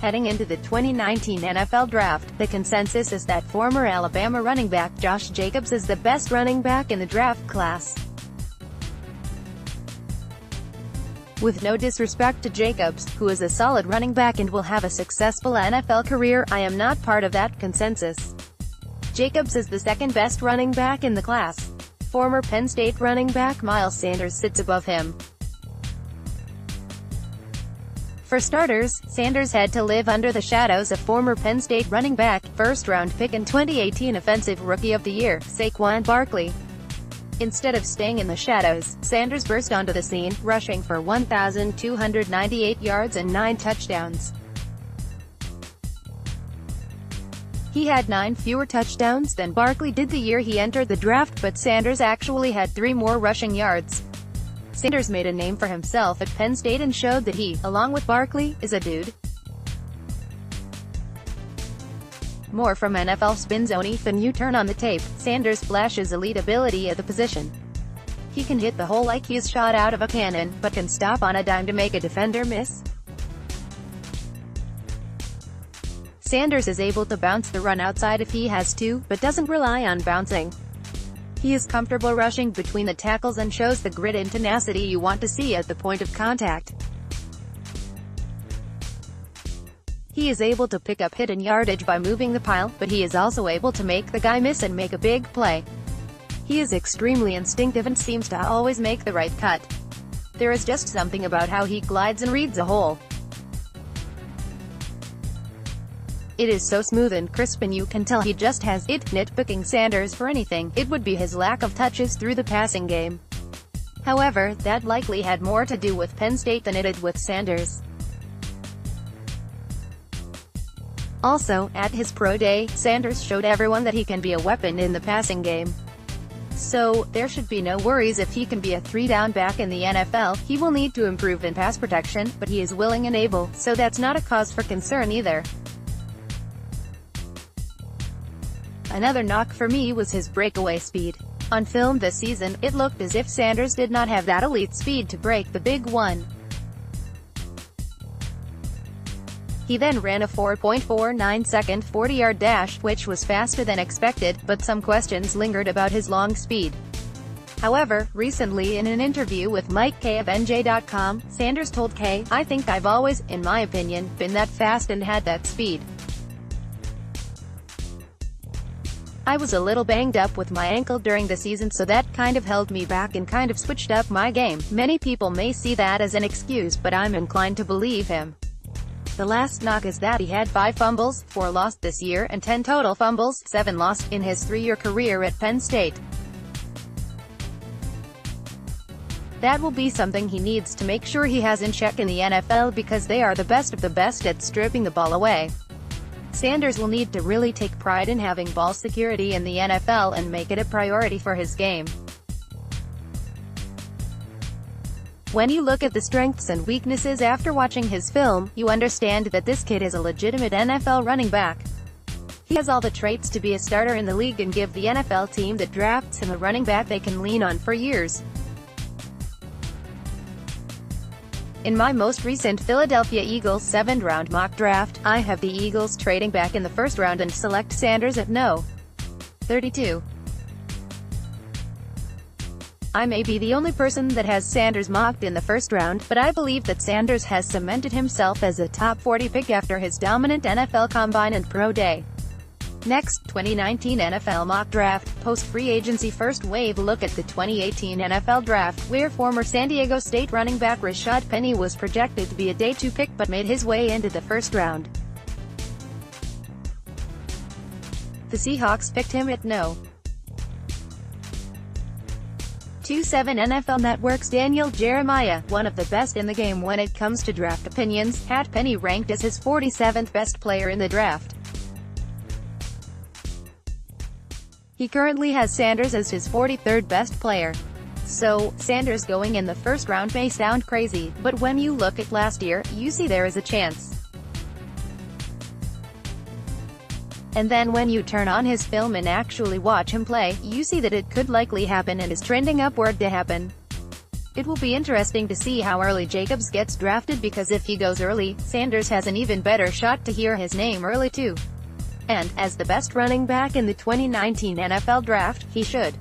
Heading into the 2019 NFL Draft, the consensus is that former Alabama running back Josh Jacobs is the best running back in the draft class. With no disrespect to Jacobs, who is a solid running back and will have a successful NFL career, I am not part of that consensus. Jacobs is the second best running back in the class. Former Penn State running back Miles Sanders sits above him. For starters, Sanders had to live under the shadows of former Penn State running back, first-round pick and 2018 Offensive Rookie of the Year, Saquon Barkley. Instead of staying in the shadows, Sanders burst onto the scene, rushing for 1,298 yards and 9 touchdowns. He had 9 fewer touchdowns than Barkley did the year he entered the draft, but Sanders actually had 3 more rushing yards. Sanders made a name for himself at Penn State and showed that he, along with Barkley, is a dude. More from NFL Spin Zone. When you turn on the tape, Sanders flashes elite ability at the position. He can hit the hole like he's shot out of a cannon, but can stop on a dime to make a defender miss. Sanders is able to bounce the run outside if he has to, but doesn't rely on bouncing. He is comfortable rushing between the tackles and shows the grit and tenacity you want to see at the point of contact. He is able to pick up hidden yardage by moving the pile, but he is also able to make the guy miss and make a big play. He is extremely instinctive and seems to always make the right cut. There is just something about how he glides and reads a hole. It is so smooth and crisp and you can tell he just has it. Nitpicking Sanders for anything, it would be his lack of touches through the passing game. However, that likely had more to do with Penn State than it did with Sanders. Also, at his pro day, Sanders showed everyone that he can be a weapon in the passing game. So, there should be no worries if he can be a 3-down back in the NFL. He will need to improve in pass protection, but he is willing and able, so that's not a cause for concern either. Another knock for me was his breakaway speed. On film this season, it looked as if Sanders did not have that elite speed to break the big one. He then ran a 4.49-second 40-yard dash, which was faster than expected, but some questions lingered about his long speed. However, recently in an interview with Mike K of NJ.com, Sanders told K, "I think I've always, in my opinion, been that fast and had that speed. I was a little banged up with my ankle during the season, so that kind of held me back and kind of switched up my game. Many people may see that as an excuse, but I'm inclined to believe him." The last knock is that he had 5 fumbles, 4 lost this year, and 10 total fumbles, 7 lost, in his 3-year career at Penn State. That will be something he needs to make sure he has in check in the NFL because they are the best of the best at stripping the ball away. Sanders will need to really take pride in having ball security in the NFL and make it a priority for his game. When you look at the strengths and weaknesses after watching his film, you understand that this kid is a legitimate NFL running back. He has all the traits to be a starter in the league and give the NFL team that drafts him a running back they can lean on for years. In my most recent Philadelphia Eagles 7th-round mock draft, I have the Eagles trading back in the first round and select Sanders at No. 32. I may be the only person that has Sanders mocked in the first round, but I believe that Sanders has cemented himself as a top 40 pick after his dominant NFL Combine and Pro Day. Next, 2019 NFL Mock Draft, Post-Free Agency First Wave look at the 2018 NFL Draft, where former San Diego State running back Rashad Penny was projected to be a Day 2 pick but made his way into the first round. The Seahawks picked him at No. 27. NFL Network's Daniel Jeremiah, one of the best in the game when it comes to draft opinions, had Penny ranked as his 47th best player in the draft. He currently has Sanders as his 43rd best player. So, Sanders going in the first round may sound crazy, but when you look at last year, you see there is a chance. And then when you turn on his film and actually watch him play, you see that it could likely happen and is trending upward to happen. It will be interesting to see how early Jacobs gets drafted, because if he goes early, Sanders has an even better shot to hear his name early too. And, as the best running back in the 2019 NFL Draft, he should.